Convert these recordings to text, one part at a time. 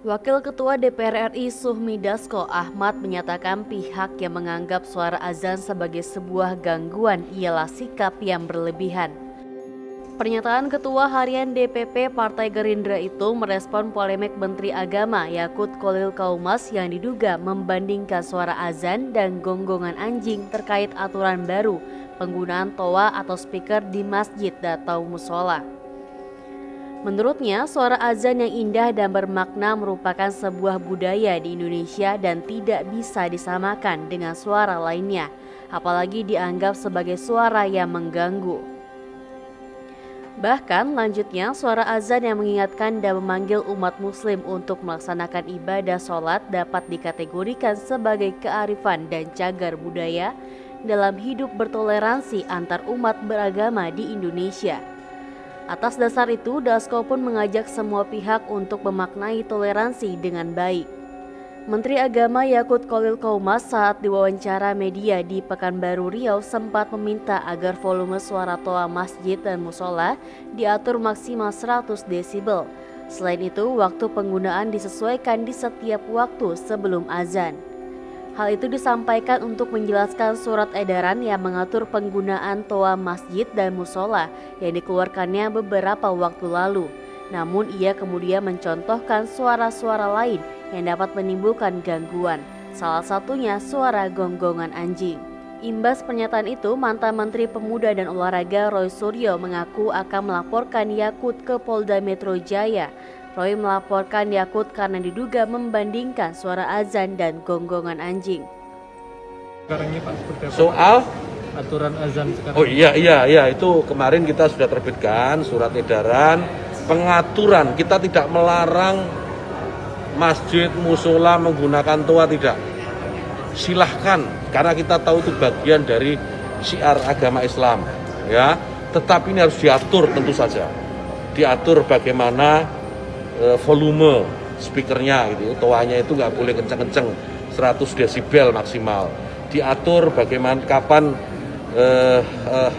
Wakil Ketua DPR RI Suhmi Dasko Ahmad menyatakan pihak yang menganggap suara azan sebagai sebuah gangguan ialah sikap yang berlebihan. Pernyataan Ketua Harian DPP Partai Gerindra itu merespon polemik Menteri Agama Yakut Kholil Kaumas yang diduga membandingkan suara azan dan gonggongan anjing terkait aturan baru penggunaan toa atau speaker di masjid atau musola. Menurutnya, suara azan yang indah dan bermakna merupakan sebuah budaya di Indonesia dan tidak bisa disamakan dengan suara lainnya, apalagi dianggap sebagai suara yang mengganggu. Bahkan lanjutnya, suara azan yang mengingatkan dan memanggil umat muslim untuk melaksanakan ibadah sholat dapat dikategorikan sebagai kearifan dan cagar budaya dalam hidup bertoleransi antar umat beragama di Indonesia. Atas dasar itu, Dasko pun mengajak semua pihak untuk memaknai toleransi dengan baik. Menteri Agama Yakut Kholil Kaumas saat diwawancara media di Pekanbaru Riau sempat meminta agar volume suara toa masjid dan musola diatur maksimal 100 desibel. Selain itu, waktu penggunaan disesuaikan di setiap waktu sebelum azan. Hal itu disampaikan untuk menjelaskan surat edaran yang mengatur penggunaan toa masjid dan musola yang dikeluarkannya beberapa waktu lalu. Namun ia kemudian mencontohkan suara-suara lain yang dapat menimbulkan gangguan, salah satunya suara gonggongan anjing. Imbas pernyataan itu, mantan Menteri Pemuda dan Olahraga Roy Suryo mengaku akan melaporkan Yakut ke Polda Metro Jaya. Roy melaporkan Yakut karena diduga membandingkan suara azan dan gonggongan anjing. Sekarang ini Pak, seperti apa Soal aturan azan sekarang? Oh iya itu kemarin kita sudah terbitkan surat edaran pengaturan. Kita tidak melarang masjid, musola menggunakan toa, tidak. Silahkan, karena kita tahu itu bagian dari syiar agama Islam, ya. Tetapi ini harus diatur tentu saja. Diatur bagaimana volume speakernya gitu, toanya itu nggak boleh kenceng-kenceng, 100 desibel maksimal. Diatur bagaimana kapan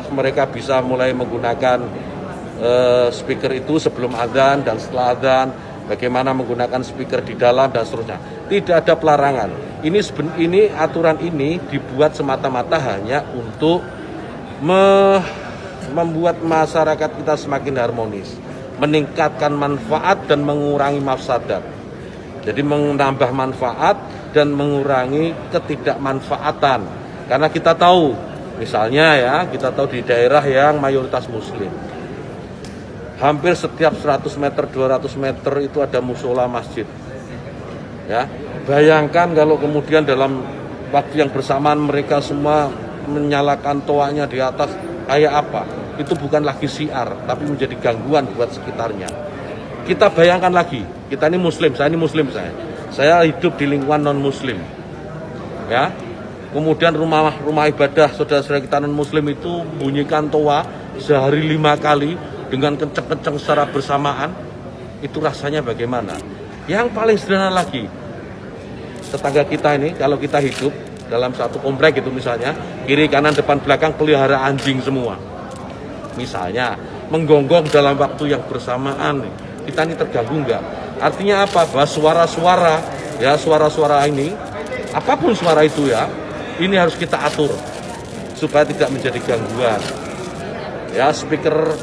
mereka bisa mulai menggunakan speaker itu sebelum adzan dan setelah adzan, bagaimana menggunakan speaker di dalam dan seterusnya. Tidak ada pelarangan. Ini aturan ini dibuat semata-mata hanya untuk membuat masyarakat kita semakin harmonis, meningkatkan manfaat dan mengurangi mafsadat. Jadi menambah manfaat dan mengurangi ketidakmanfaatan. Karena kita tahu, misalnya ya, kita tahu di daerah yang mayoritas muslim, hampir setiap 100 meter, 200 meter itu ada musola masjid. Ya, bayangkan kalau kemudian dalam waktu yang bersamaan mereka semua menyalakan toanya di atas, kayak apa? Itu bukan lagi syiar, tapi menjadi gangguan buat sekitarnya. Kita bayangkan lagi, kita ini muslim, saya ini muslim, saya hidup di lingkungan non muslim, ya. Kemudian rumah ibadah saudara-saudara kita non muslim itu bunyikan toa sehari 5 kali dengan kenceng-kenceng secara bersamaan, itu rasanya bagaimana? Yang paling sederhana lagi, tetangga kita ini kalau kita hidup dalam satu komplek itu misalnya, kiri kanan depan belakang pelihara anjing semua. Misalnya menggonggong dalam waktu yang bersamaan, kita ini terganggu enggak? Artinya apa? Bahwa suara-suara ini, apapun suara itu ya, ini harus kita atur supaya tidak menjadi gangguan. Ya, speaker